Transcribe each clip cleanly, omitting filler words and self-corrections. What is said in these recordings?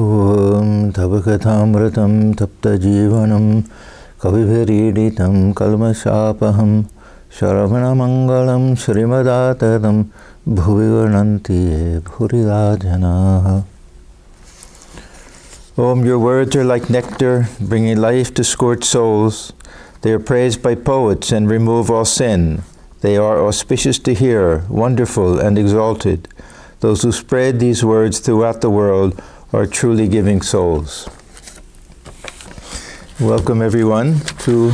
Om Tabakatamratam Tapta Jivanam Kaviviridhitam Kalmashapaham Sharavana Mangalam Shrimadatatam Bhuvivarnanti Bhurirajanaha. Om, your words are like nectar, bringing life to scorched souls. They are praised by poets and remove all sin. They are auspicious to hear, wonderful and exalted. Those who spread these words throughout the world are truly giving souls. Welcome everyone to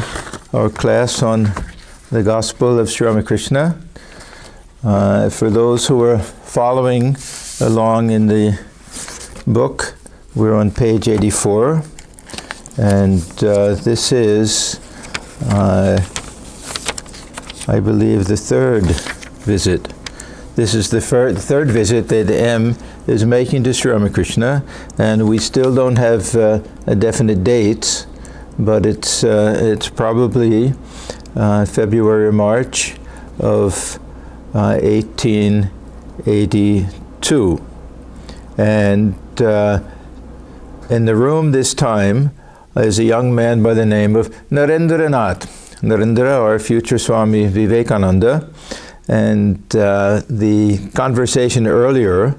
our class on the Gospel of Sri Ramakrishna. For those who are following along in the book, we're on page 84, and this is, I believe, the third visit. This is the third visit that M is making to Sri Ramakrishna, and we still don't have a definite date, but it's probably February or March of 1882. And in the room this time is a young man by the name of Narendra, our future Swami Vivekananda. And the conversation earlier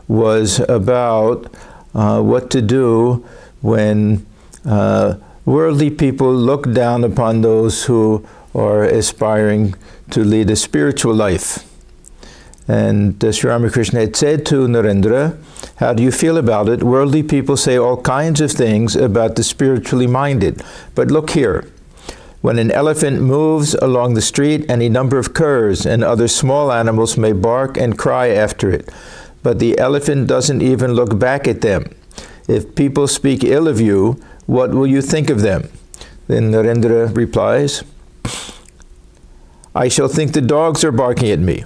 was about what to do when worldly people look down upon those who are aspiring to lead a spiritual life. And Sri Ramakrishna had said to Narendra, how do you feel about it? Worldly people say all kinds of things about the spiritually minded. But look here. When an elephant moves along the street, any number of curs and other small animals may bark and cry after it. But the elephant doesn't even look back at them. If people speak ill of you, what will you think of them? Then Narendra replies, I shall think the dogs are barking at me.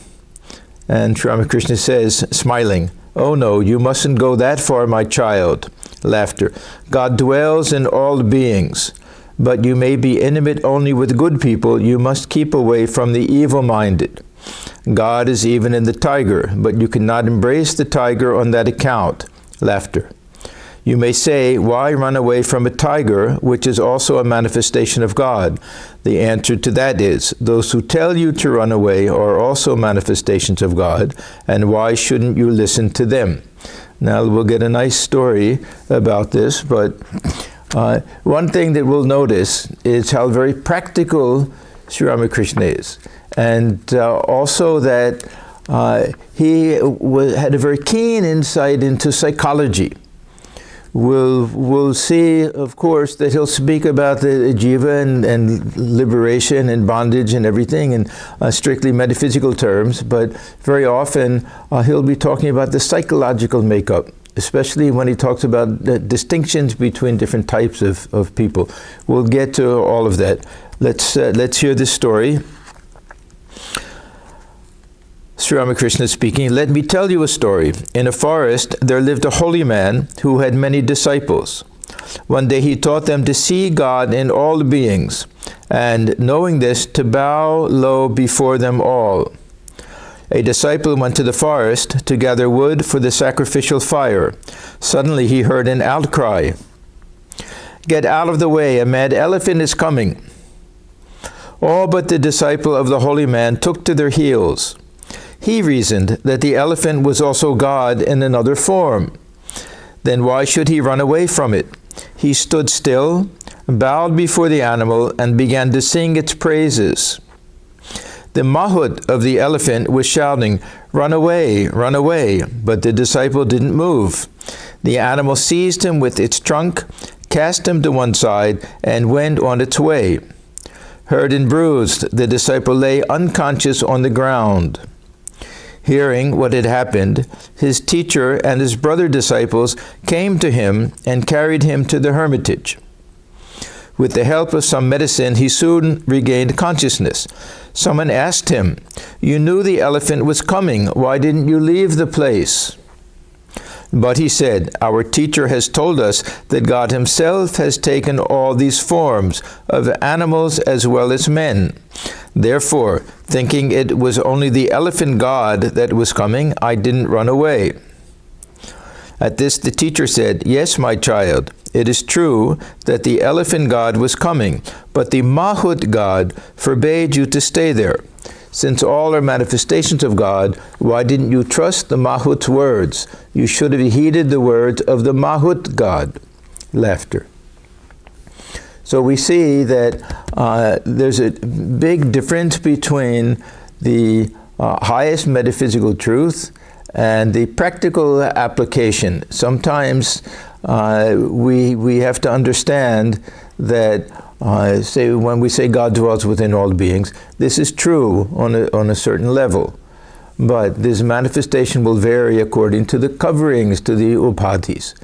And Sri Ramakrishna says, smiling, oh no, you mustn't go that far, my child. Laughter. God dwells in all beings. But you may be intimate only with good people. You must keep away from the evil-minded. God is even in the tiger, but you cannot embrace the tiger on that account. Laughter. You may say, why run away from a tiger, which is also a manifestation of God? The answer to that is, those who tell you to run away are also manifestations of God, and why shouldn't you listen to them? Now we'll get a nice story about this, but one thing that we'll notice is how very practical Sri Ramakrishna is, and also that he had a very keen insight into psychology. We'll see, of course, that he'll speak about the jiva and liberation and bondage and everything in strictly metaphysical terms, but very often he'll be talking about the psychological makeup, especially when he talks about the distinctions between different types of people. We'll get to all of that. Let's hear this story. Sri Ramakrishna speaking, let me tell you a story. In a forest, there lived a holy man who had many disciples. One day he taught them to see God in all beings, and knowing this, to bow low before them all. A disciple went to the forest to gather wood for the sacrificial fire. Suddenly he heard an outcry. Get out of the way, a mad elephant is coming. All but the disciple of the holy man took to their heels. He reasoned that the elephant was also God in another form. Then why should he run away from it? He stood still, bowed before the animal, and began to sing its praises. The mahout of the elephant was shouting, run away, but the disciple didn't move. The animal seized him with its trunk, cast him to one side, and went on its way. Hurt and bruised, the disciple lay unconscious on the ground. Hearing what had happened, his teacher and his brother disciples came to him and carried him to the hermitage. With the help of some medicine, he soon regained consciousness. Someone asked him, you knew the elephant was coming. Why didn't you leave the place? But he said, our teacher has told us that God himself has taken all these forms of animals as well as men. Therefore, thinking it was only the elephant god that was coming, I didn't run away. At this the teacher said, "Yes, my child, it is true that the elephant god was coming, but the Mahut god forbade you to stay there. Since all are manifestations of God, why didn't you trust the Mahut's words? You should have heeded the words of the Mahut god." Laughter. So we see that there's a big difference between the highest metaphysical truth and the practical application. Sometimes we have to understand that, say, when we say God dwells within all beings, this is true on a certain level. But this manifestation will vary according to the coverings, to the upadhis.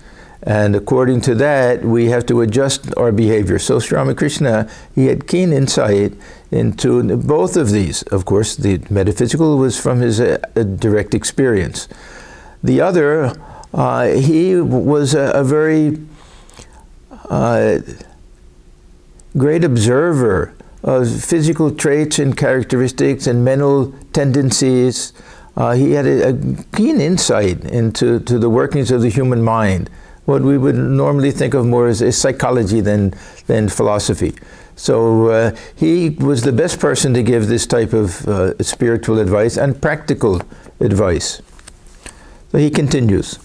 And according to that, we have to adjust our behavior. So Sri Ramakrishna, he had keen insight into both of these. Of course, the metaphysical was from his direct experience. The other, he was a very great observer of physical traits and characteristics and mental tendencies. He had a keen insight into the workings of the human mind, what we would normally think of more as psychology than philosophy. So he was the best person to give this type of spiritual advice and practical advice. So he continues,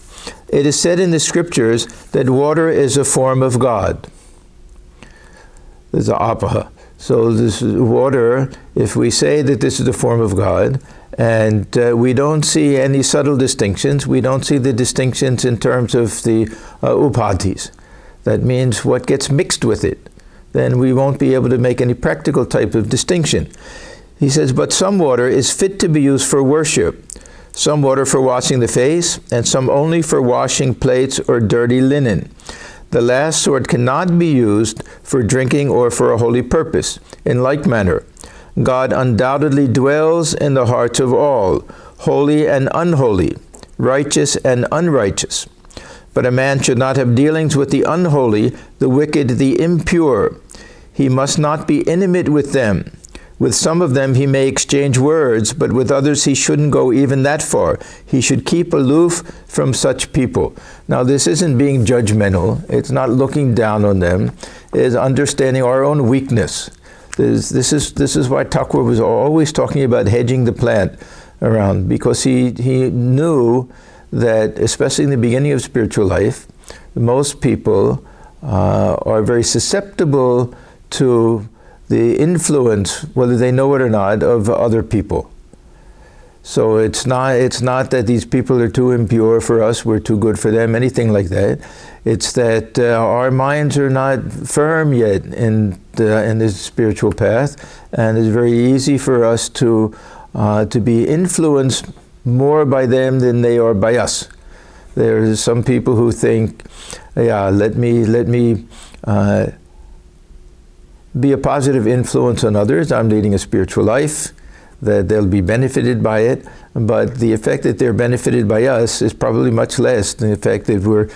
"It is said in the scriptures that water is a form of God." There's an apaha. So this water, if we say that this is the form of God, and we don't see any subtle distinctions, we don't see the distinctions in terms of the upadhis. That means what gets mixed with it. Then we won't be able to make any practical type of distinction. He says, "But some water is fit to be used for worship, some water for washing the face, and some only for washing plates or dirty linen. The last sort cannot be used for drinking or for a holy purpose. In like manner, God undoubtedly dwells in the hearts of all, holy and unholy, righteous and unrighteous. But a man should not have dealings with the unholy, the wicked, the impure. He must not be intimate with them. With some of them he may exchange words, but with others he shouldn't go even that far. He should keep aloof from such people." Now this isn't being judgmental, it's not looking down on them, it's understanding our own weakness. This is why Thakur was always talking about hedging the plant around, because he knew that, especially in the beginning of spiritual life, most people are very susceptible to the influence, whether they know it or not, of other people. So it's not that these people are too impure for us, we're too good for them, anything like that. It's that our minds are not firm yet in this spiritual path, and it's very easy for us to be influenced more by them than they are by us. There's some people who think, yeah, let me be a positive influence on others. I'm leading a spiritual life, that they'll be benefited by it, but the effect that they're benefited by us is probably much less than the effect that we're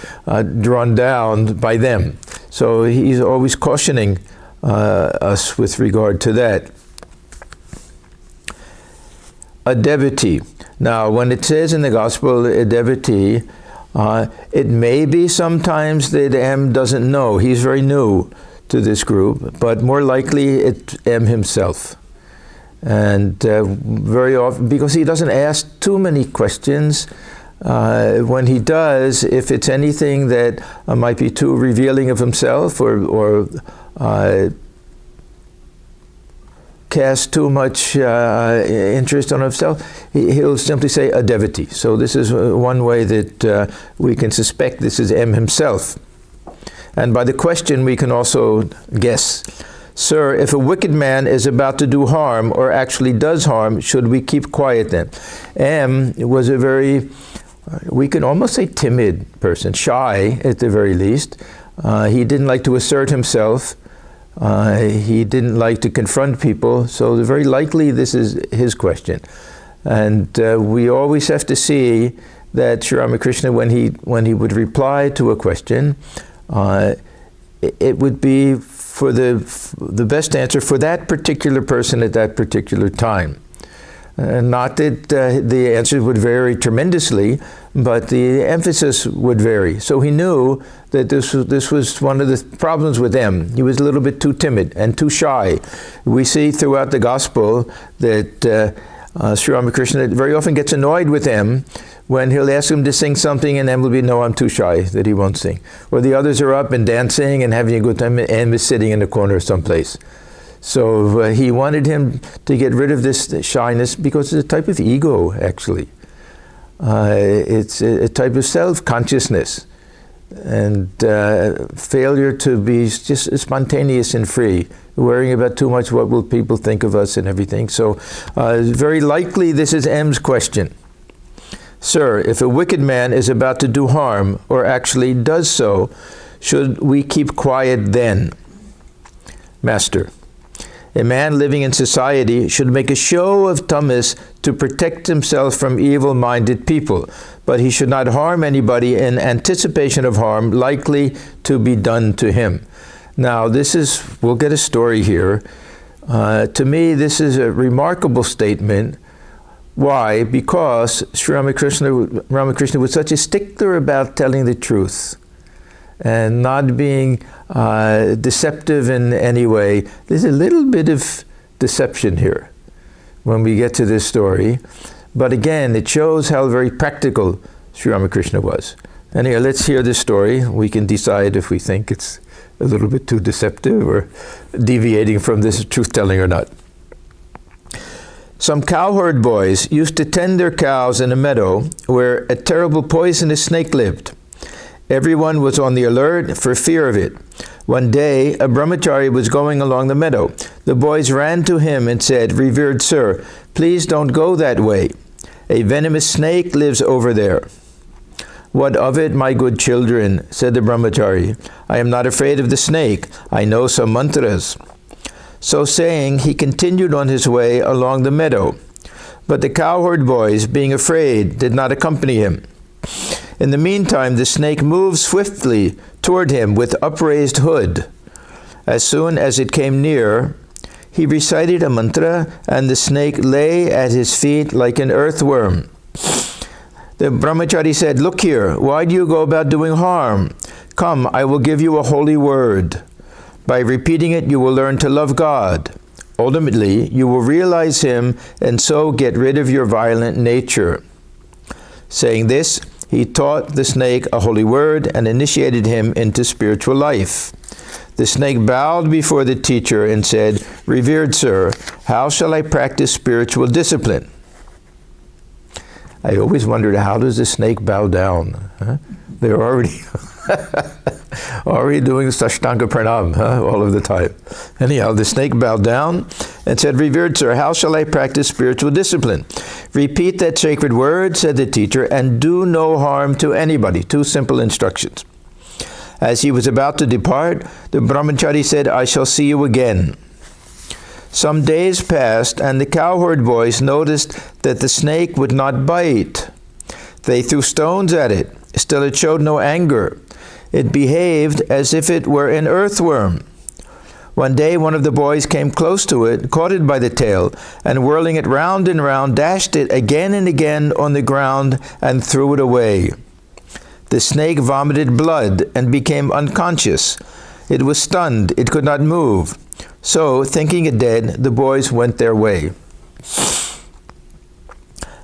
drawn down by them. So he's always cautioning us with regard to that. A devotee. Now, when it says in the Gospel, a devotee, it may be sometimes that M doesn't know. He's very new to this group, but more likely it's M himself. And very often, because he doesn't ask too many questions, when he does, if it's anything that might be too revealing of himself or cast too much interest on himself, he'll simply say a devotee. So this is one way that we can suspect this is M himself. And by the question, we can also guess. Sir, if a wicked man is about to do harm or actually does harm, should we keep quiet then? M was a very, we can almost say timid person, shy at the very least. He didn't like to assert himself. He didn't like to confront people. So very likely this is his question. And we always have to see that Sri Ramakrishna, when he would reply to a question, it would be for the best answer for that particular person at that particular time. Not that the answers would vary tremendously, but the emphasis would vary. So he knew that this was one of the problems with him. He was a little bit too timid and too shy. We see throughout the gospel that Sri Ramakrishna very often gets annoyed with him when he'll ask him to sing something and then will be, no, I'm too shy, that he won't sing. Or the others are up and dancing and having a good time and is sitting in a corner someplace. So he wanted him to get rid of this shyness because it's a type of ego, actually. It's a type of self-consciousness and failure to be just spontaneous and free, worrying about too much what will people think of us and everything. So very likely this is M's question. Sir, if a wicked man is about to do harm, or actually does so, should we keep quiet then? Master, a man living in society should make a show of tamas to protect himself from evil-minded people, but he should not harm anybody in anticipation of harm likely to be done to him. Now, we'll get a story here. To me, this is a remarkable statement. Why? Because Sri Ramakrishna was such a stickler about telling the truth and not being deceptive in any way. There's a little bit of deception here when we get to this story. But again, it shows how very practical Sri Ramakrishna was. Anyway, let's hear this story. We can decide if we think it's a little bit too deceptive or deviating from this truth-telling or not. Some cowherd boys used to tend their cows in a meadow where a terrible poisonous snake lived. Everyone was on the alert for fear of it. One day, a brahmachari was going along the meadow. The boys ran to him and said, "Revered sir, please don't go that way. A venomous snake lives over there." "What of it, my good children?" said the brahmachari. "I am not afraid of the snake. I know some mantras." So saying, he continued on his way along the meadow. But the cowherd boys, being afraid, did not accompany him. In the meantime, the snake moved swiftly toward him with upraised hood. As soon as it came near, he recited a mantra, and the snake lay at his feet like an earthworm. The brahmachari said, "Look here, why do you go about doing harm? Come, I will give you a holy word. By repeating it, you will learn to love God. Ultimately, you will realize Him and so get rid of your violent nature." Saying this, he taught the snake a holy word and initiated him into spiritual life. The snake bowed before the teacher and said, "Revered sir, how shall I practice spiritual discipline?" I always wondered, how does the snake bow down? Huh? They're already doing Sashtanga Pranam all of the time. Anyhow, the snake bowed down and said, "Revered sir, how shall I practice spiritual discipline?" "Repeat that sacred word," said the teacher, "and do no harm to anybody." Two simple instructions. As he was about to depart, the brahmachari said, "I shall see you again." Some days passed, and the cowherd boys noticed that the snake would not bite. They threw stones at it. Still it showed no anger. It behaved as if it were an earthworm. One day one of the boys came close to it, caught it by the tail, and whirling it round and round, dashed it again and again on the ground and threw it away. The snake vomited blood and became unconscious. It was stunned. It could not move. So, thinking it dead, the boys went their way.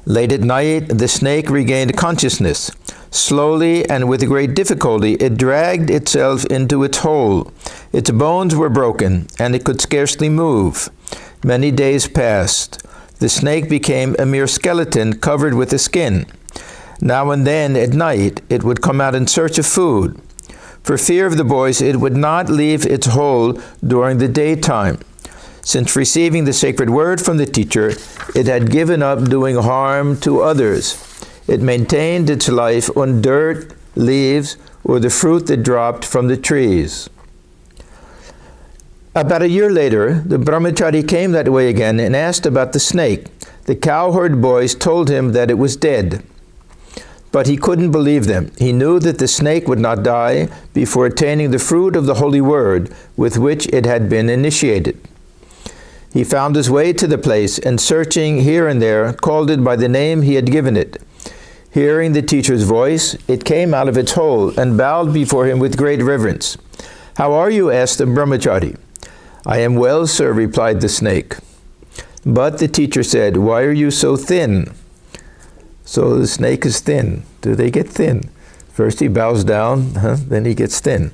Late at night, the snake regained consciousness. Slowly and with great difficulty, it dragged itself into its hole. Its bones were broken, and it could scarcely move. Many days passed. The snake became a mere skeleton covered with a skin. Now and then, at night, it would come out in search of food. For fear of the boys, it would not leave its hole during the daytime. Since receiving the sacred word from the teacher, it had given up doing harm to others. It maintained its life on dirt, leaves, or the fruit that dropped from the trees. About a year later, the brahmachari came that way again and asked about the snake. The cowherd boys told him that it was dead. But he couldn't believe them. He knew that the snake would not die before attaining the fruit of the holy word with which it had been initiated. He found his way to the place, and searching here and there, called it by the name he had given it. Hearing the teacher's voice, it came out of its hole and bowed before him with great reverence. "How are you?" asked the brahmachari. "I am well, sir," replied the snake. But the teacher said, "Why are you so thin?" So the snake is thin. Do they get thin? First he bows down, then he gets thin.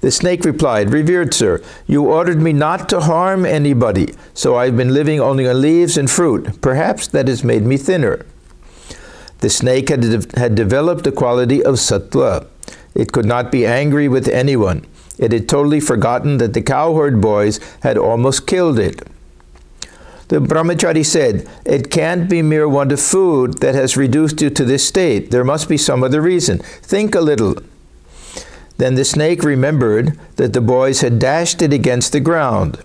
The snake replied, "Revered sir, you ordered me not to harm anybody, so I've been living only on leaves and fruit. Perhaps that has made me thinner." The snake had developed the quality of sattva. It could not be angry with anyone. It had totally forgotten that the cowherd boys had almost killed it. The brahmachari said, "It can't be mere want of food that has reduced you to this state. There must be some other reason. Think a little." Then the snake remembered that the boys had dashed it against the ground.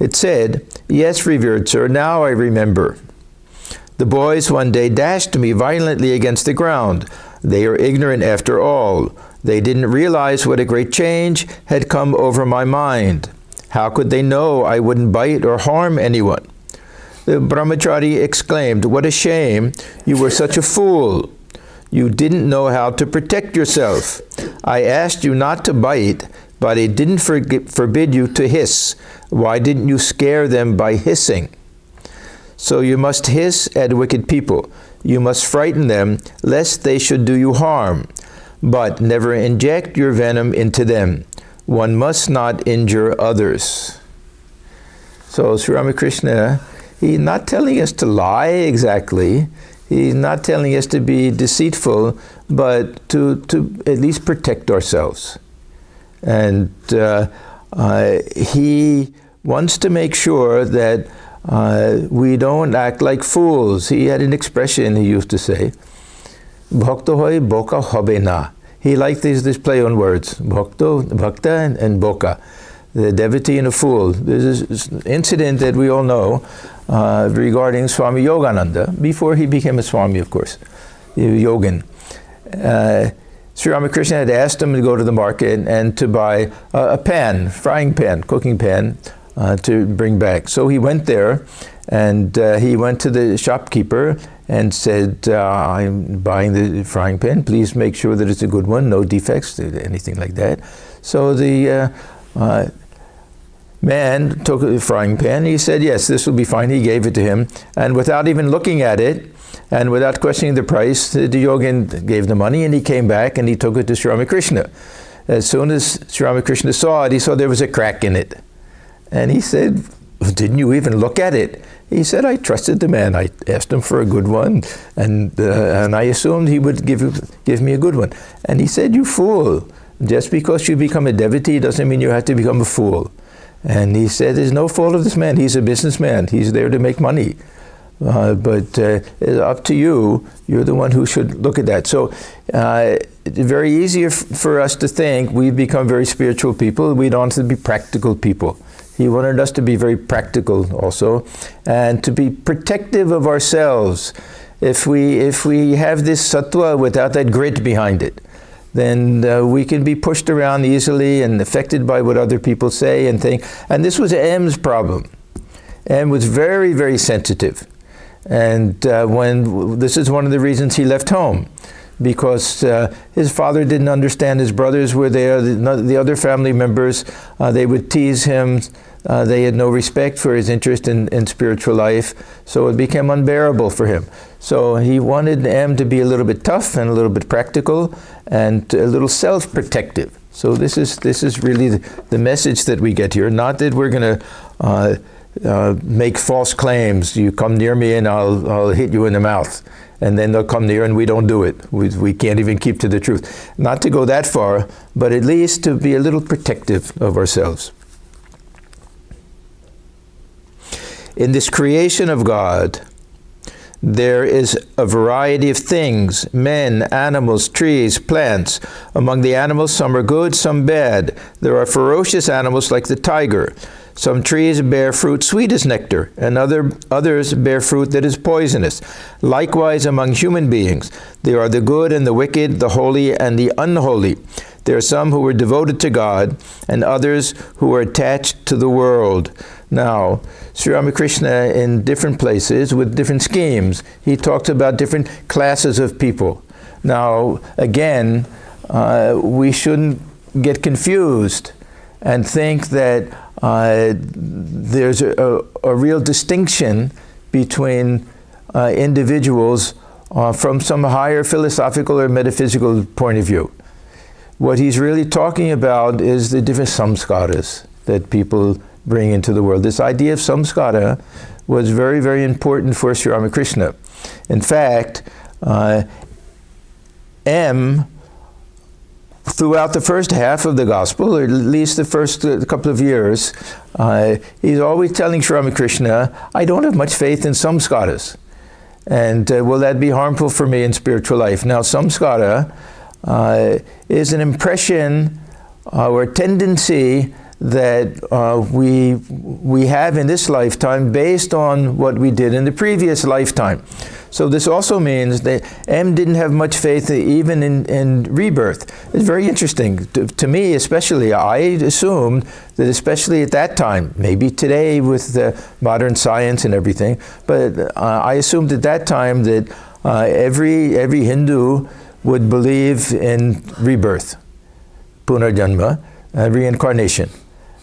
It said, "Yes, revered sir, now I remember. The boys one day dashed me violently against the ground. They are ignorant after all. They didn't realize what a great change had come over my mind. How could they know I wouldn't bite or harm anyone?" The brahmachari exclaimed, "What a shame! You were such a fool. You didn't know how to protect yourself. I asked you not to bite, but I didn't forbid you to hiss. Why didn't you scare them by hissing? So you must hiss at wicked people. You must frighten them, lest they should do you harm. But never inject your venom into them. One must not injure others." So Sri Ramakrishna, he's not telling us to lie exactly. He's not telling us to be deceitful, but to at least protect ourselves. And he wants to make sure that we don't act like fools. He had an expression he used to say, "Bhakta hoy boka hobe na." He liked this play on words, bhakta and boka, the devotee and a fool. There's this incident that we all know regarding Swami Yogananda, before he became a Swami, of course, Yogin. Sri Ramakrishna had asked him to go to the market and to buy a pan, frying pan, cooking pan, to bring back. So he went there, and he went to the shopkeeper and said, "I'm buying the frying pan. Please make sure that it's a good one, no defects, anything like that." So the man took the frying pan. He said, "Yes, this will be fine." He gave it to him, and without even looking at it, and without questioning the price, the yogin gave the money, and he came back and he took it to Sri Ramakrishna. As soon as Sri Ramakrishna saw it, he saw there was a crack in it. And he said, "Didn't you even look at it?" He said, "I trusted the man. I asked him for a good one, and I assumed he would give me a good one." And he said, "You fool. Just because you become a devotee doesn't mean you have to become a fool." And he said, "There's no fault of this man. He's a businessman. He's there to make money. But it's up to you. You're the one who should look at that." So it's very easy for us to think we've become very spiritual people. We don't have to be practical people. He wanted us to be very practical also, and to be protective of ourselves. If we have this sattva without that grit behind it, then we can be pushed around easily and affected by what other people say and think. And this was M's problem. M was very, very sensitive. And this is one of the reasons he left home, because his father didn't understand. His brothers were there, the other family members, they would tease him. They had no respect for his interest in spiritual life, so it became unbearable for him. So he wanted M to be a little bit tough and a little bit practical and a little self-protective. So this is really the message that we get here. Not that we're going to make false claims. You come near me and I'll hit you in the mouth. And then they'll come near and we don't do it. We can't even keep to the truth. Not to go that far, but at least to be a little protective of ourselves. In this creation of God, there is a variety of things, men, animals, trees, plants. Among the animals, some are good, some bad. There are ferocious animals like the tiger. Some trees bear fruit sweet as nectar, and others bear fruit that is poisonous. Likewise, among human beings, there are the good and the wicked, the holy and the unholy. There are some who are devoted to God, and others who are attached to the world. Now, Sri Ramakrishna, in different places with different schemes, he talks about different classes of people. Now, again, we shouldn't get confused and think that there's a real distinction between individuals from some higher philosophical or metaphysical point of view. What he's really talking about is the different samskaras that people bring into the world. This idea of samskara was very, very important for Sri Ramakrishna. In fact, throughout the first half of the gospel, or at least the first couple of years, he's always telling Sri Ramakrishna, I don't have much faith in samskaras. And will that be harmful for me in spiritual life? Now, samskara is an impression or tendency that we have in this lifetime based on what we did in the previous lifetime. So this also means that M didn't have much faith even in rebirth. It's very interesting. To me especially, I assumed that especially at that time, maybe today with modern science and everything, but I assumed at that time that every Hindu would believe in rebirth, punarjanma, reincarnation.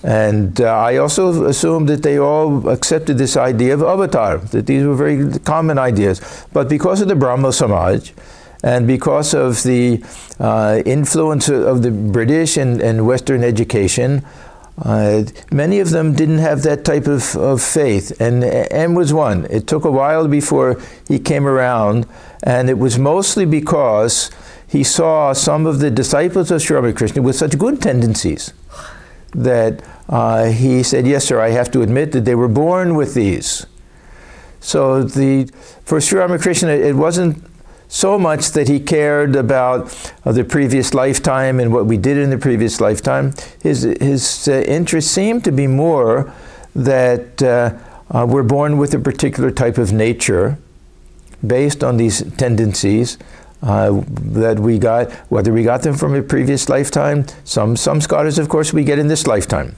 And I also assumed that they all accepted this idea of avatar, that these were very common ideas. But because of the Brahmo Samaj, and because of the influence of the British and Western education, many of them didn't have that type of faith. And M was one. It took a while before he came around, and it was mostly because he saw some of the disciples of Sri Ramakrishna with such good tendencies that he said, yes, sir, I have to admit that they were born with these. So for Sri Ramakrishna, it wasn't so much that he cared about the previous lifetime and what we did in the previous lifetime. His interest seemed to be more that we're born with a particular type of nature based on these tendencies that we got, whether we got them from a previous lifetime. Some scholars, of course, we get in this lifetime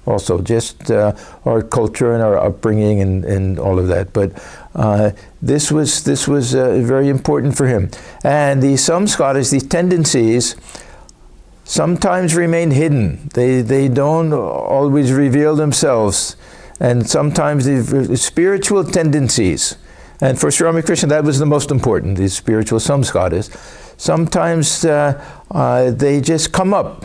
also, just our culture and our upbringing and all of that. But this was very important for him. And some scholars, these tendencies, sometimes remain hidden. They don't always reveal themselves. And sometimes the spiritual tendencies, and for Sri Ramakrishna, that was the most important, these spiritual samskaras. Sometimes they just come up.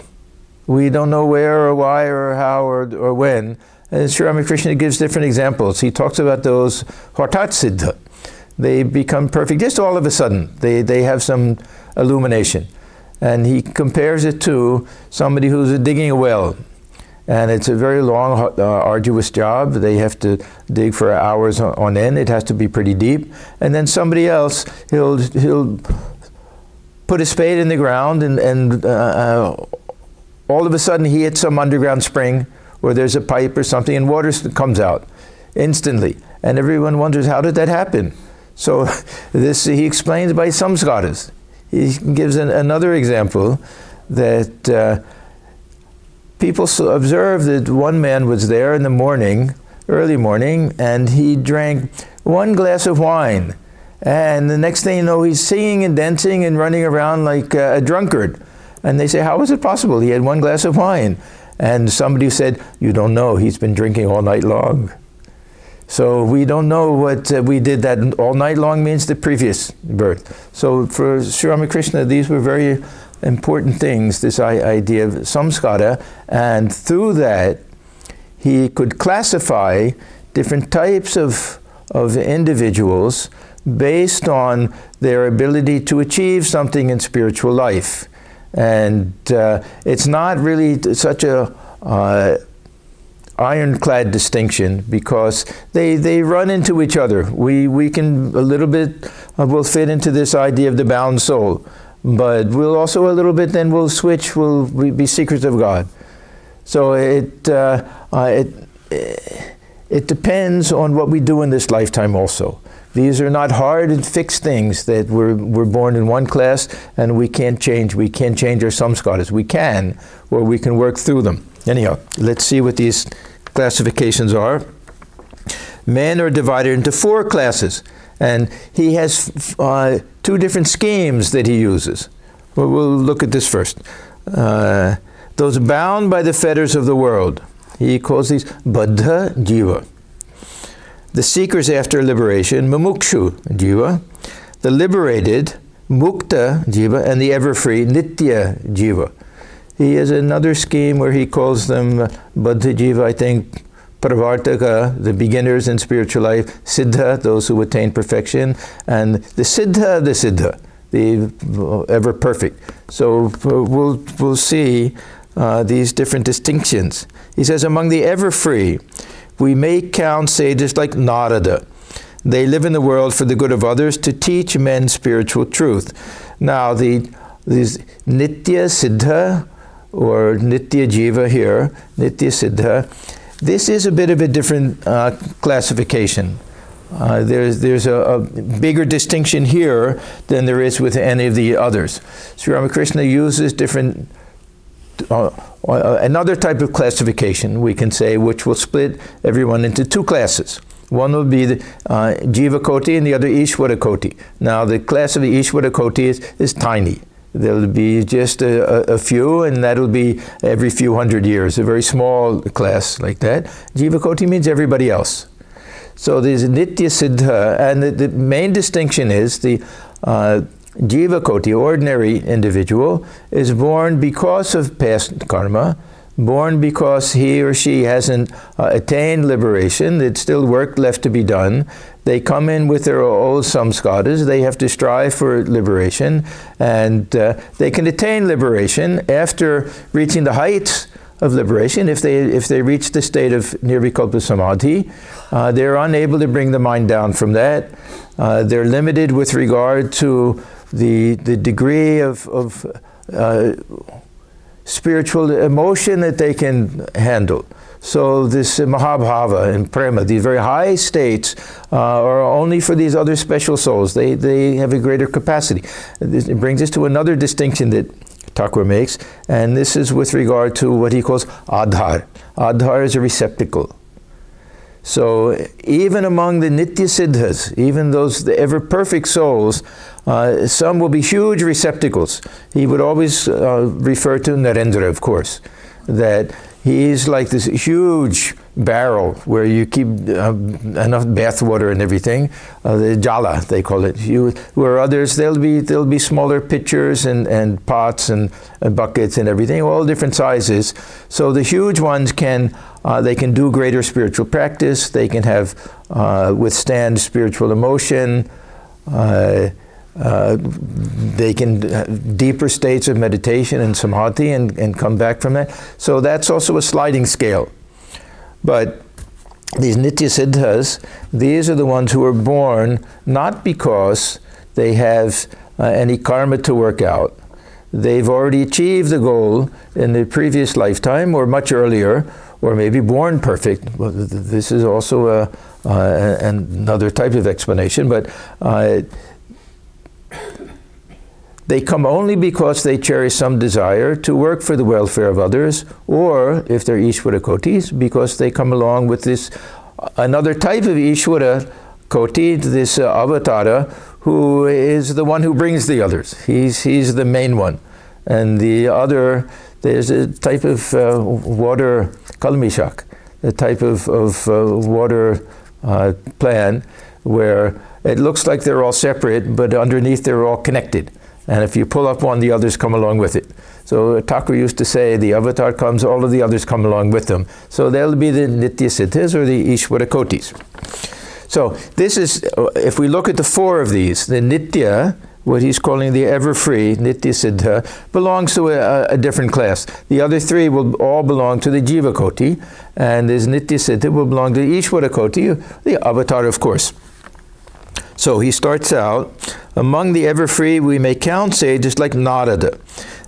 We don't know where or why or how or when. And Sri Ramakrishna gives different examples. He talks about those hartat siddha. They become perfect just all of a sudden. They have some illumination. And he compares it to somebody who's digging a well. And it's a very long, arduous job. They have to dig for hours on end. It has to be pretty deep. And then somebody else, he'll put a spade in the ground, and all of a sudden he hits some underground spring, or there's a pipe or something, and water comes out instantly. And everyone wonders, how did that happen? So this he explains by samskaras. He gives another example that people observed that one man was there in the morning, early morning, and he drank one glass of wine. And the next thing you know, he's singing and dancing and running around like a drunkard. And they say, how is it possible? He had one glass of wine. And somebody said, you don't know, he's been drinking all night long. So we don't know what we did that all night long means the previous birth. So for Sri Ramakrishna, these were very important things, this idea of samskara, and through that he could classify different types of individuals based on their ability to achieve something in spiritual life. And it's not really such a ironclad distinction, because they run into each other. We can a little bit, will fit into this idea of the bound soul. But we'll also a little bit, then we'll switch, we'll be secrets of God. So it depends on what we do in this lifetime also. These are not hard and fixed things that we're born in one class and we can't change. We can't change our samskaras. We can, or we can work through them. Anyhow, let's see what these classifications are, men are divided into 4 classes. And he has 2 different schemes that he uses. We'll look at this first. Those bound by the fetters of the world. He calls these baddha jiva. The seekers after liberation, mumukshu jiva. The liberated, mukta jiva. And the ever-free, nitya jiva. He has another scheme where he calls them baddha jiva, I think, pravartaka, the beginners in spiritual life, siddha, those who attain perfection, and the siddha, the ever perfect. So we'll see these different distinctions. He says, among the ever free, we may count sages like Narada. They live in the world for the good of others to teach men spiritual truth. Now, these nitya siddha, or nitya jiva here, nitya siddha, this is a bit of a different classification. There's a bigger distinction here than there is with any of the others. Sri Ramakrishna uses different, another type of classification, we can say, which will split everyone into 2 classes. One will be the Jiva Koti and the other Ishvara Koti. Now, the class of the Ishvara Koti is tiny. There'll be just a few, and that'll be every few hundred years, a very small class like that. Jiva Koti means everybody else. So there's Nitya Siddha, and the main distinction is the Jiva Koti, ordinary individual, is born because of past karma, born because he or she hasn't attained liberation. There's still work left to be done. They come in with their old samskaras. They have to strive for liberation, and they can attain liberation after reaching the heights of liberation. If they reach the state of nirvikalpa samadhi, they're unable to bring the mind down from that. They're limited with regard to the degree of spiritual emotion that they can handle. So this Mahabhava and Prema, these very high states, are only for these other special souls. They have a greater capacity. It brings us to another distinction that Thakur makes, and this is with regard to what he calls Adhar. Adhar is a receptacle. So even among the Nitya Siddhas, even those the ever-perfect souls, some will be huge receptacles. He would always refer to Narendra, of course, that he's like this huge barrel where you keep enough bath water and everything. The jala, they call it. Where others, there'll be smaller pitchers and pots and buckets and everything, all different sizes. So the huge ones they can do greater spiritual practice. They can have withstand spiritual emotion. They can deeper states of meditation and samadhi and come back from that. So that's also a sliding scale. But these Nitya Siddhas, these are the ones who are born not because they have any karma to work out. They've already achieved the goal in the previous lifetime or much earlier, or maybe born perfect. Well, this is also another type of explanation, but they come only because they cherish some desire to work for the welfare of others, or if they're Ishvara Kotis, because they come along with this another type of Ishvara Koti, this avatara, who is the one who brings the others. He's the main one. And the other, there's a type of water, kalmishak, a type of water plan where it looks like they're all separate, but underneath they're all connected. And if you pull up one, the others come along with it. So Thakur used to say, the avatar comes, all of the others come along with them. So they'll be the Nitya Siddhas or the Ishvara Kotis. So this is, if we look at the 4 of these, the Nitya, what he's calling the ever-free, Nitya Siddha, belongs to a different class. The other 3 will all belong to the Jiva Koti, and this Nitya Siddha will belong to the Ishvara Koti, the avatar, of course. So he starts out, among the ever-free we may count sages like Narada.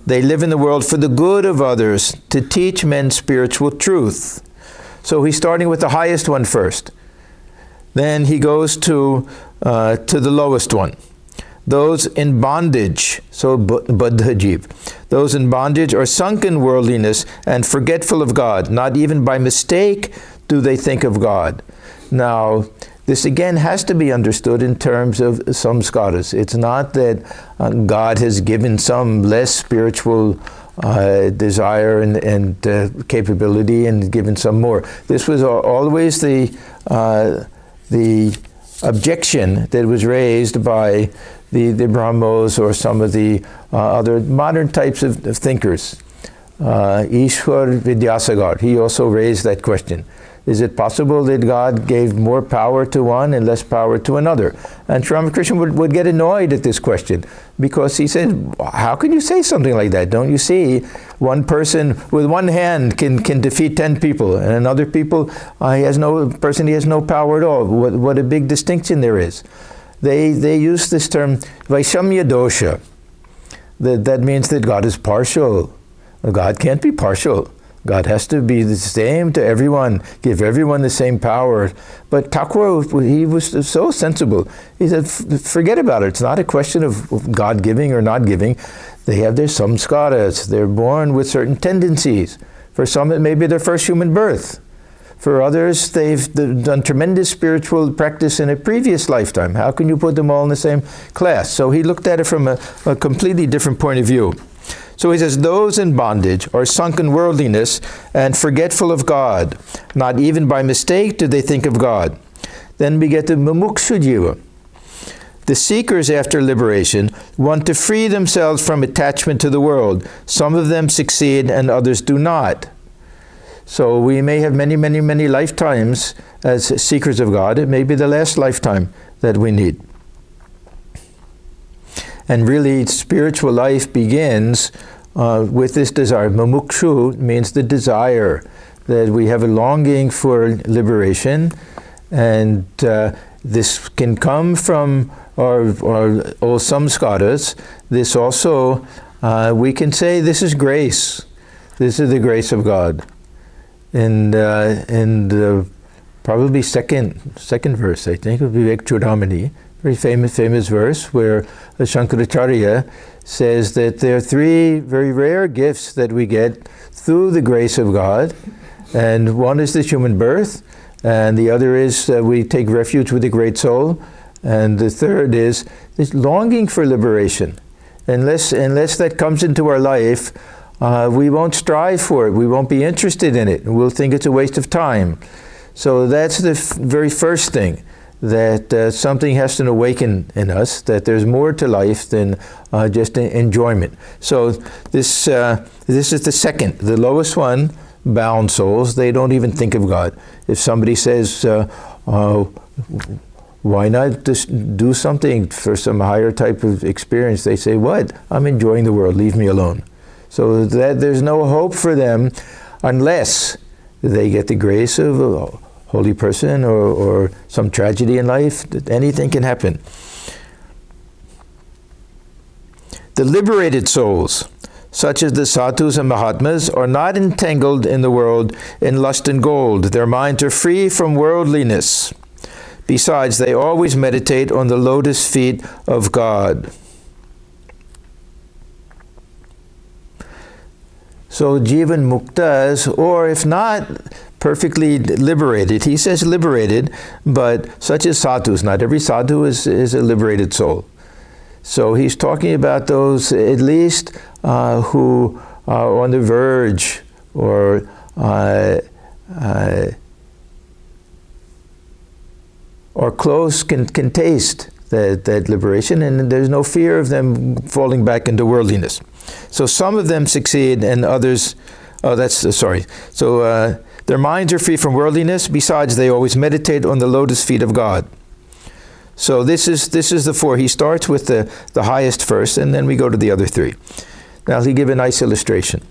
They live in the world for the good of others, to teach men spiritual truth. So he's starting with the highest one first. Then he goes to the lowest one. Those in bondage, so Baddhajiv, those in bondage are sunk in worldliness and forgetful of God, not even by mistake do they think of God? Now, this again has to be understood in terms of samskaras. It's not that God has given some less spiritual desire and capability and given some more. This was always the objection that was raised by the Brahmos or some of the other modern types of thinkers. Ishwar Vidyasagar, he also raised that question. Is it possible that God gave more power to one and less power to another? And Ramakrishna would get annoyed at this question, because he said, how can you say something like that? Don't you see one person with one hand can defeat 10 people, and another he has no power at all? What a big distinction there is. They use this term Vaishamya dosha. That means that God is partial. God can't be partial. God has to be the same to everyone, give everyone the same power. But Thakur, he was so sensible. He said, forget about it. It's not a question of God giving or not giving. They have their samskaras. They're born with certain tendencies. For some, it may be their first human birth. For others, they've done tremendous spiritual practice in a previous lifetime. How can you put them all in the same class? So he looked at it from a completely different point of view. So he says, those in bondage are sunk in worldliness and forgetful of God. Not even by mistake do they think of God. Then we get to mumukshu jiva. The seekers after liberation want to free themselves from attachment to the world. Some of them succeed and others do not. So we may have many, many, many lifetimes as seekers of God. It may be the last lifetime that we need. And really, spiritual life begins with this desire. Mumukshu means the desire, that we have a longing for liberation, and this can come from our old samskaras. This also, we can say, this is grace. This is the grace of God. And probably second verse, I think, of Vivek Chudamani, very famous verse, where Shankaracharya says that there are three very rare gifts that we get through the grace of God. And one is the human birth, and the other is we take refuge with the Great Soul, and the third is this longing for liberation. Unless that comes into our life, we won't strive for it, we won't be interested in it, and we'll think it's a waste of time. So that's the very first thing, that something has to awaken in us, that there's more to life than just enjoyment. So this is the second, the lowest one, bound souls. They don't even think of God. If somebody says, why not just do something for some higher type of experience, they say, what? I'm enjoying the world, leave me alone. So that there's no hope for them unless they get the grace of a holy person or some tragedy in life. Anything can happen. The liberated souls, such as the sadhus and mahatmas, are not entangled in the world in lust and gold. Their minds are free from worldliness. Besides, they always meditate on the lotus feet of God. So jivan muktas, or if not perfectly liberated, he says liberated, but such as sadhus. Not every sadhu is a liberated soul. So he's talking about those at least who are on the verge or close, can taste that liberation, and there's no fear of them falling back into worldliness. So some of them succeed and others, So their minds are free from worldliness. Besides, they always meditate on the lotus feet of God. So this is the four. He starts with the highest first, and then we go to the other three. Now he'll give a nice illustration.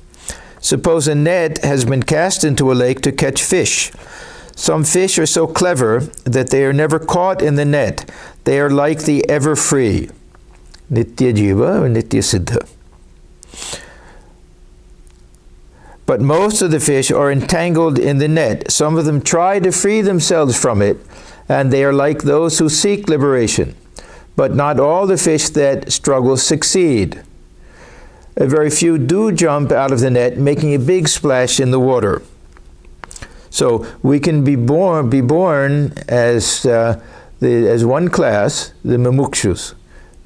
Suppose a net has been cast into a lake to catch fish. Some fish are so clever that they are never caught in the net. They are like the ever-free. Nitya Jiva or Nitya Siddha. But most of the fish are entangled in the net. Some of them try to free themselves from it, and they are like those who seek liberation. But not all the fish that struggle succeed. A very few do jump out of the net, making a big splash in the water. So we can be born as one class, the mumukshus,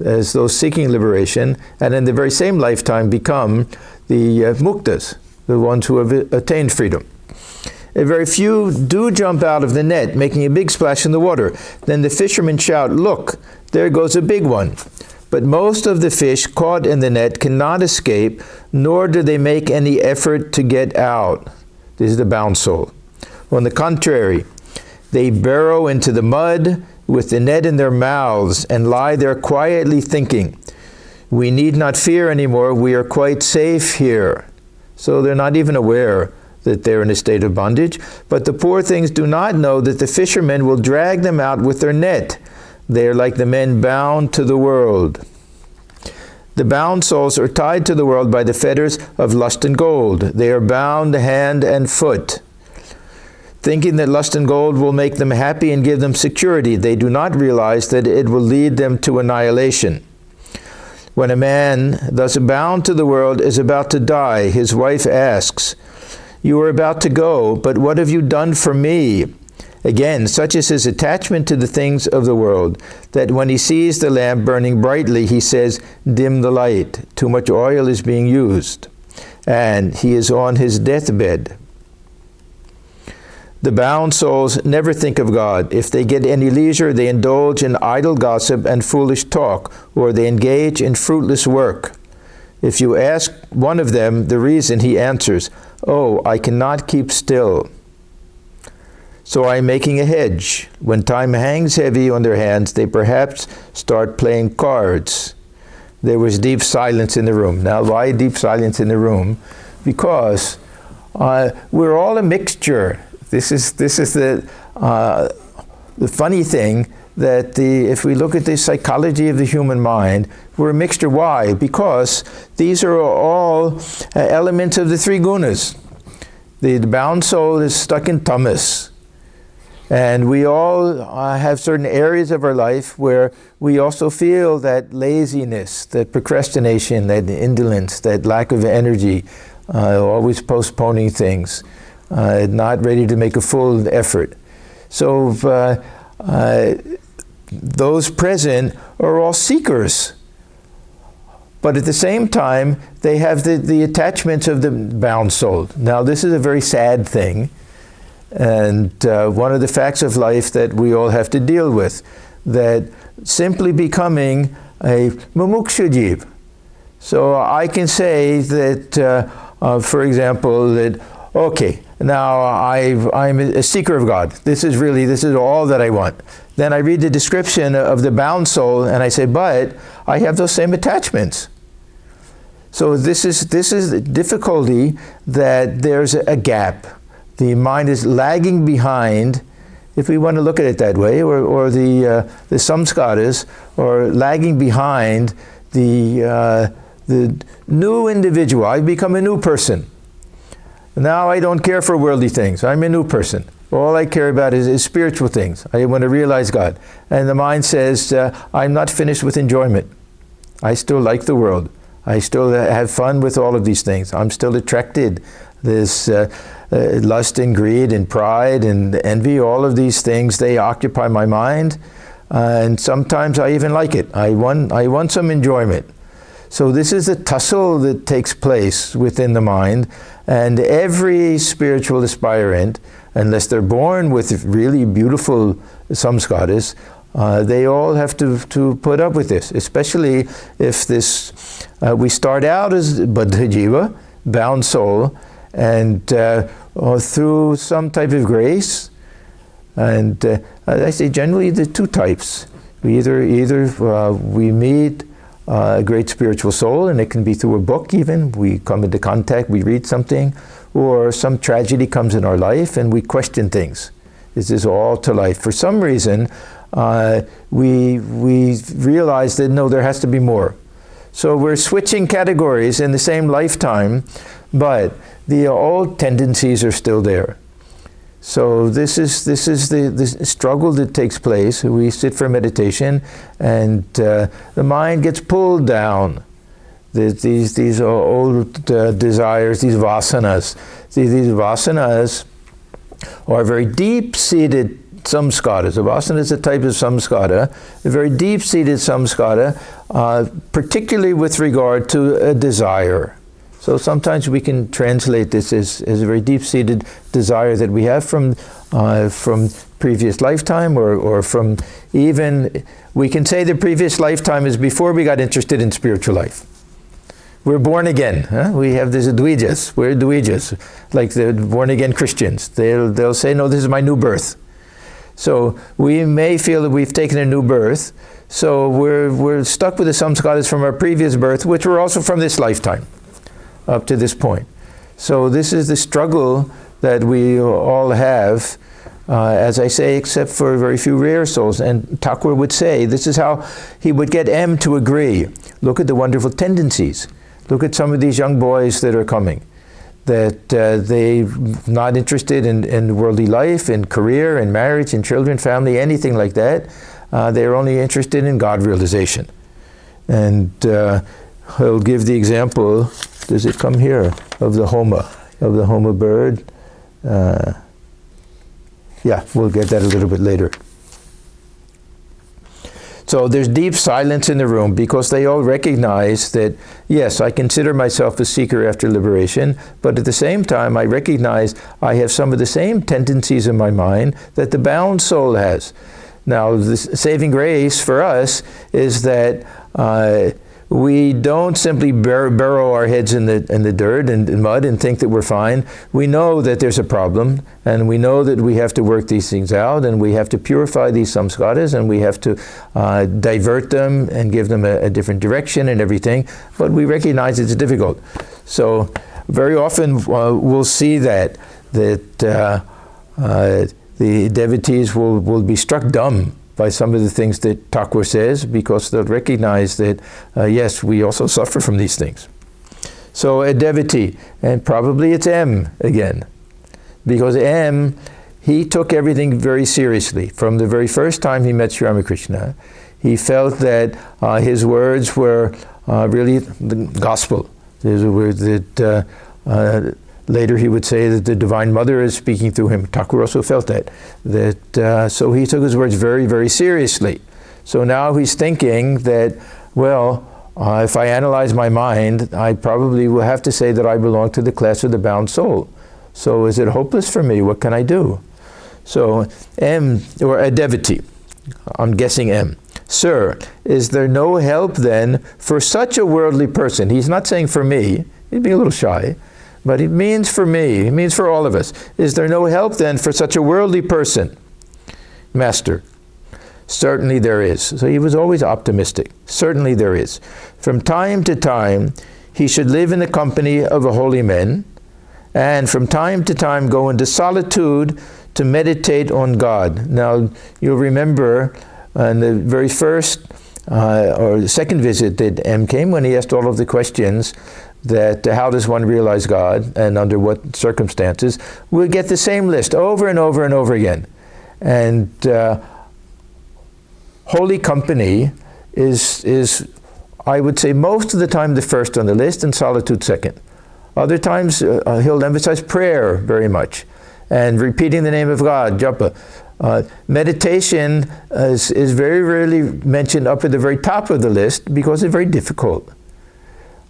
as those seeking liberation, and in the very same lifetime become the muktas, the ones who have attained freedom. A very few do jump out of the net, making a big splash in the water. Then the fishermen shout, "Look, there goes a big one." But most of the fish caught in the net cannot escape, nor do they make any effort to get out. This is the bound soul. On the contrary, they burrow into the mud with the net in their mouths and lie there quietly thinking, "We need not fear anymore, we are quite safe here." So they're not even aware that they're in a state of bondage. But the poor things do not know that the fishermen will drag them out with their net. They are like the men bound to the world. The bound souls are tied to the world by the fetters of lust and gold. They are bound hand and foot, thinking that lust and gold will make them happy and give them security. They do not realize that it will lead them to annihilation. When a man, thus bound to the world, is about to die, his wife asks, "You are about to go, but what have you done for me?" Again, such is his attachment to the things of the world, that when he sees the lamp burning brightly, he says, "Dim the light." Too much oil is being used, and he is on his deathbed. The bound souls never think of God. If they get any leisure, they indulge in idle gossip and foolish talk, or they engage in fruitless work. If you ask one of them the reason, he answers, "Oh, I cannot keep still. So I am making a hedge." When time hangs heavy on their hands, they perhaps start playing cards. There was deep silence in the room. Now, why deep silence in the room? Because we're all a mixture. This is the funny thing, that if we look at the psychology of the human mind, we're a mixture. Why? Because these are all elements of the three gunas. The bound soul is stuck in tamas. And we all have certain areas of our life where we also feel that laziness, that procrastination, that indolence, that lack of energy, always postponing things, not ready to make a full effort. So those present are all seekers. But at the same time, they have the attachments of the bound soul. Now, this is a very sad thing. And one of the facts of life that we all have to deal with, that simply becoming a mumuksha-jiva. So I can say that, for example, that, okay, now I'm a seeker of God. This is all that I want. Then I read the description of the bound soul, and I say, but I have those same attachments. So this is the difficulty, that there's a gap. The mind is lagging behind, if we want to look at it that way, or the samskaras are lagging behind the new individual. I've become a new person. Now I don't care for worldly things. I'm a new person. All I care about is spiritual things. I want to realize God. And the mind says, I'm not finished with enjoyment. I still like the world. I still have fun with all of these things. I'm still attracted. This lust and greed and pride and envy, all of these things, they occupy my mind, and sometimes I even like it. I want some enjoyment. So this is a tussle that takes place within the mind, and every spiritual aspirant, unless they're born with really beautiful samskaras, they all have to put up with this, especially if we start out as baddha jiva, bound soul, and through some type of grace, and I say generally the two types. Either we meet a great spiritual soul, and it can be through a book even. We come into contact, we read something, or some tragedy comes in our life and we question things. Is this all to life? For some reason, we realize that no, there has to be more. So we're switching categories in the same lifetime, but the old tendencies are still there. So this is the struggle that takes place. We sit for meditation, and the mind gets pulled down. These old desires, these vasanas. These vasanas or very deep-seated samskara. So vasana is a type of samskara, a very deep-seated samskara, particularly with regard to a desire. So sometimes we can translate this as a very deep-seated desire that we have from previous lifetime, or from even, we can say the previous lifetime is before we got interested in spiritual life. We're born again. Huh? We have these Advijas. We're Advijas, like the born-again Christians. They'll say, no, this is my new birth. So we may feel that we've taken a new birth, so we're stuck with the samskaras from our previous birth, which were also from this lifetime, up to this point. So this is the struggle that we all have, as I say, except for very few rare souls. And Thakur would say, this is how he would get M to agree. Look at the wonderful tendencies. Look at some of these young boys that are coming, that they're not interested in worldly life, in career, in marriage, in children, family, anything like that. They're only interested in God realization. And he'll give the example, does it come here, of the Homa bird. Yeah, we'll get that a little bit later. So there's deep silence in the room because they all recognize that, yes, I consider myself a seeker after liberation, but at the same time I recognize I have some of the same tendencies in my mind that the bound soul has. Now, the saving grace for us is that we don't simply burrow our heads in the dirt and mud and think that we're fine. We know that there's a problem, and we know that we have to work these things out, and we have to purify these samskaras, and we have to divert them and give them a different direction and everything, but we recognize it's difficult. So very often we'll see that the devotees will be struck dumb by some of the things that Thakur says, because they'll recognize that, yes, we also suffer from these things. So a devotee, and probably it's M again, because M, he took everything very seriously. From the very first time he met Sri Ramakrishna, he felt that his words were really the gospel. There's a word that later he would say that the Divine Mother is speaking through him. Thakur also felt that. So he took his words very, very seriously. So now he's thinking that, well, if I analyze my mind, I probably will have to say that I belong to the class of the bound soul. So is it hopeless for me? What can I do? So M, or a devotee, I'm guessing M. Sir, is there no help then for such a worldly person? He's not saying for me, he'd be a little shy, but it means for me, it means for all of us. Is there no help then for such a worldly person? Master, certainly there is. So he was always optimistic. Certainly there is. From time to time, he should live in the company of a holy men, and from time to time go into solitude to meditate on God. Now, you'll remember in the very first or the second visit that M came, when he asked all of the questions, that how does one realize God and under what circumstances, we'll get the same list over and over and over again. And holy company is, I would say, most of the time the first on the list, and solitude second. Other times he'll emphasize prayer very much, and repeating the name of God, japa. Meditation is very rarely mentioned up at the very top of the list because it's very difficult.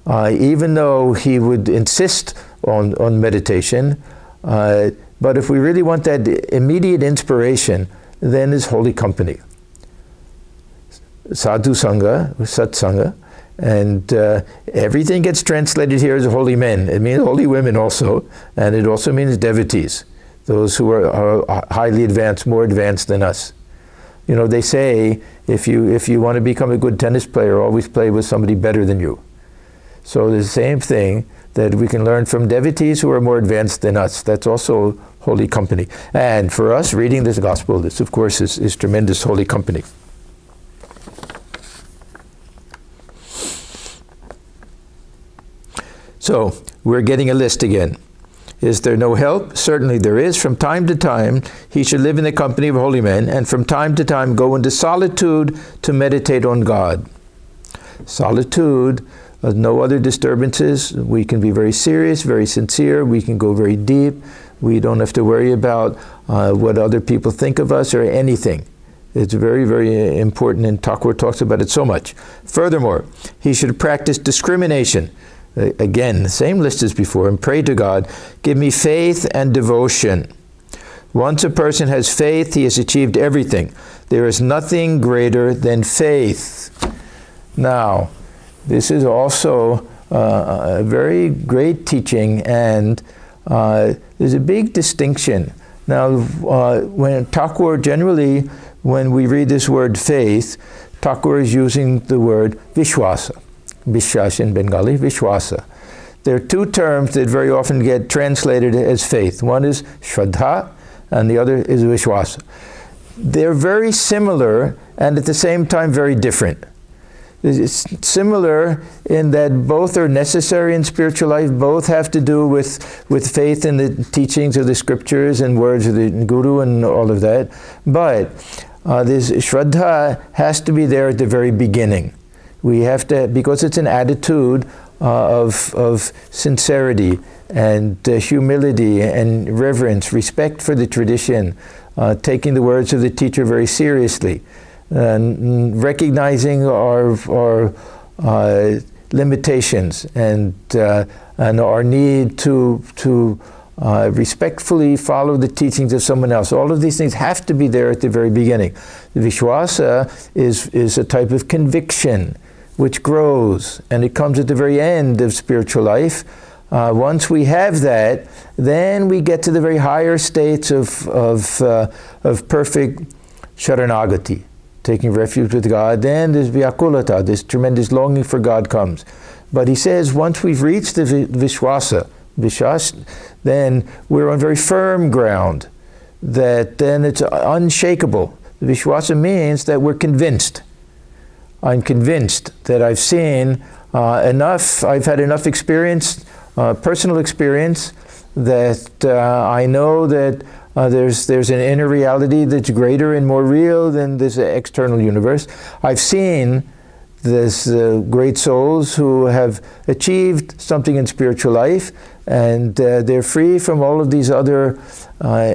Even though he would insist on meditation, but if we really want that immediate inspiration, then is holy company. Sadhu Sangha, Satsanga, and everything gets translated here as holy men. It means holy women also, and it also means devotees, those who are highly advanced, more advanced than us. You know, they say, if you want to become a good tennis player, always play with somebody better than you. So the same thing that we can learn from devotees who are more advanced than us. That's also holy company. And for us, reading this gospel, this of course is tremendous holy company. So we're getting a list again. Is there no help? Certainly there is. From time to time, he should live in the company of holy men, and from time to time go into solitude to meditate on God. Solitude no other disturbances. We can be very serious, very sincere. We can go very deep. We don't have to worry about what other people think of us or anything. It's very, very important, and Thakur talks about it so much. Furthermore, he should practice discrimination. Again, the same list as before, and pray to God, give me faith and devotion. Once a person has faith, he has achieved everything. There is nothing greater than faith. Now, this is also a very great teaching, and there's a big distinction. Now, when Thakur generally, when we read this word faith, Thakur is using the word Vishwasa. Vishwas in Bengali, Vishwasa. There are two terms that very often get translated as faith. One is Shraddha, and the other is Vishwasa. They're very similar, and at the same time very different. It's similar in that both are necessary in spiritual life, both have to do with faith in the teachings of the scriptures and words of the Guru and all of that. But this Shraddha has to be there at the very beginning. We have to, because it's an attitude of sincerity and humility and reverence, respect for the tradition, taking the words of the teacher very seriously, and recognizing our limitations and our need to respectfully follow the teachings of someone else. All of these things have to be there at the very beginning. The Vishwasa is a type of conviction which grows, and it comes at the very end of spiritual life. Once we have that, then we get to the very higher states of perfect sharanagati, taking refuge with God. Then there's vyakulata, this tremendous longing for God comes. But he says once we've reached the Vishwasa, then we're on very firm ground, that then it's unshakable. The Vishwasa means that we're convinced. I'm convinced that I've seen enough, I've had enough experience, personal experience, that I know that there's an inner reality that's greater and more real than this external universe. I've seen this great souls who have achieved something in spiritual life, and they're free from all of these other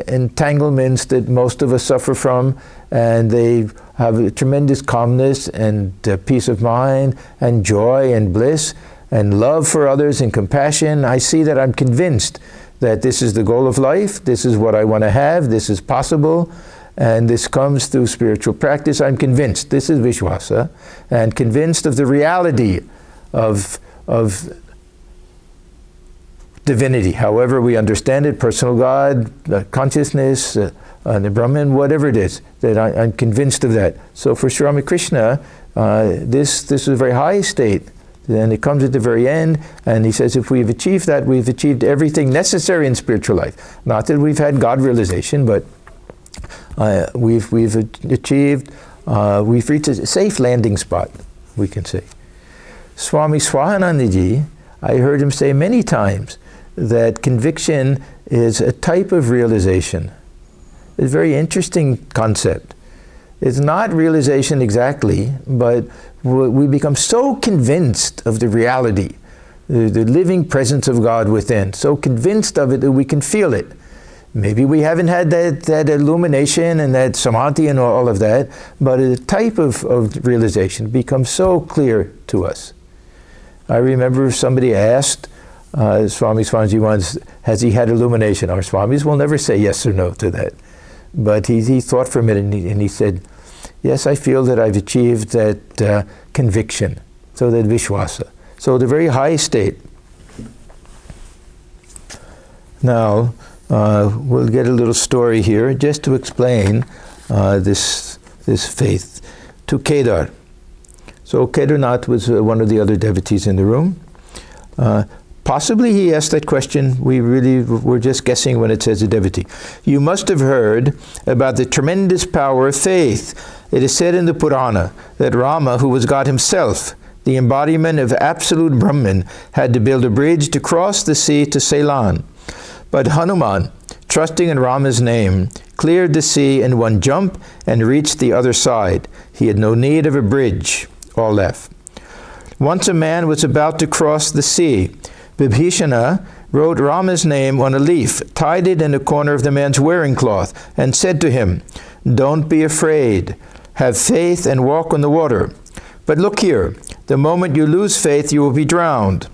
entanglements that most of us suffer from, and they have a tremendous calmness and peace of mind and joy and bliss and love for others and compassion. I see that, I'm convinced that this is the goal of life, this is what I want to have, this is possible, and this comes through spiritual practice. I'm convinced, this is Vishwasa, and convinced of the reality of divinity, however we understand it, personal God, consciousness, the Brahman, whatever it is, that I'm convinced of that. So for Sri Ramakrishna, this is a very high state. Then it comes at the very end, and he says if we've achieved that, we've achieved everything necessary in spiritual life. Not that we've had God realization, but we've achieved, we've reached a safe landing spot, we can say. Swami Swahanandaji, I heard him say many times that conviction is a type of realization. It's a very interesting concept. It's not realization exactly, but we become so convinced of the reality, the living presence of God within, so convinced of it that we can feel it. Maybe we haven't had that illumination and that samadhi and all of that, but a type of realization becomes so clear to us. I remember somebody asked Swami Swaminji once, has he had illumination? Our Swamis will never say yes or no to that. But he thought for a minute, and he said, yes, I feel that I've achieved that conviction, so that Vishwasa. So the very high state. Now, we'll get a little story here, just to explain this faith. To Kedar. So Kedarnath was one of the other devotees in the room. Possibly he asked that question. We really were just guessing when it says a devotee. You must have heard about the tremendous power of faith. It is said in the Purana that Rama, who was God himself, the embodiment of absolute Brahman, had to build a bridge to cross the sea to Ceylon. But Hanuman, trusting in Rama's name, cleared the sea in one jump and reached the other side. He had no need of a bridge. All left. Once a man was about to cross the sea. Vibhishana wrote Rama's name on a leaf, tied it in a corner of the man's wearing cloth, and said to him, "Don't be afraid. Have faith and walk on the water. But look here, the moment you lose faith, you will be drowned."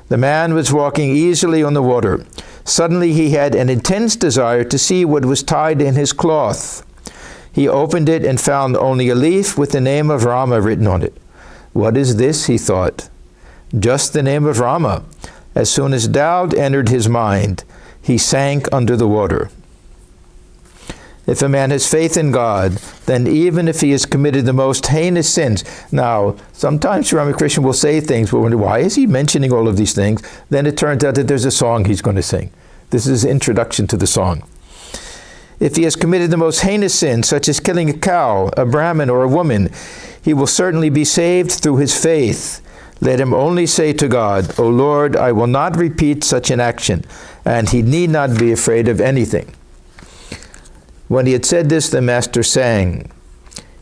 The man was walking easily on the water. Suddenly he had an intense desire to see what was tied in his cloth. He opened it and found only a leaf with the name of Rama written on it. "What is this?" he thought. Just the name of Rama. As soon as doubt entered his mind, he sank under the water. If a man has faith in God, then even if he has committed the most heinous sins. Now, sometimes Ramakrishna will say things, but wonder, why is he mentioning all of these things? Then it turns out that there's a song he's going to sing. This is his introduction to the song. If he has committed the most heinous sins, such as killing a cow, a Brahmin, or a woman, he will certainly be saved through his faith. Let him only say to God, "O Lord, I will not repeat such an action," and he need not be afraid of anything. When he had said this, the master sang,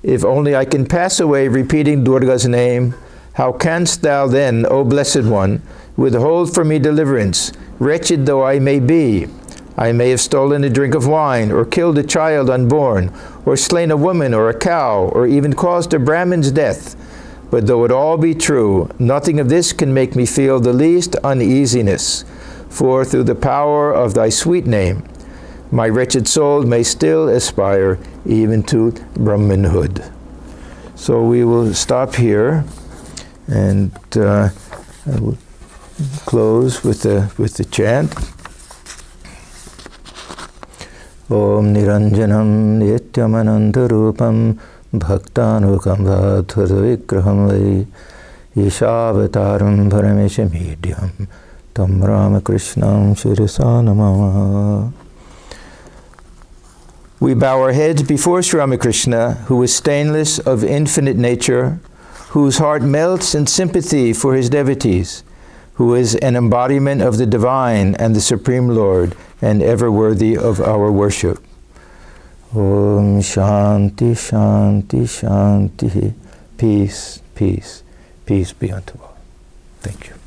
"If only I can pass away repeating Durga's name, how canst thou then, O Blessed One, withhold from me deliverance, wretched though I may be? I may have stolen a drink of wine, or killed a child unborn, or slain a woman or a cow, or even caused a Brahmin's death. But though it all be true, nothing of this can make me feel the least uneasiness. For through the power of thy sweet name, my wretched soul may still aspire even to Brahmanhood." So we will stop here, and I will close with the chant. Om Niranjanam Nityam Anantarupam Bhaktanukam Bhadhvikraham Vai Ishavataram Parameshamidhyam Tam Ramakrishnam Shirasa Namah. We bow our heads before Sri Ramakrishna, who is stainless, of infinite nature, whose heart melts in sympathy for his devotees, who is an embodiment of the divine and the Supreme Lord, and ever worthy of our worship. Om Shanti, Shanti, Shanti. Peace, peace, peace be unto all. Thank you.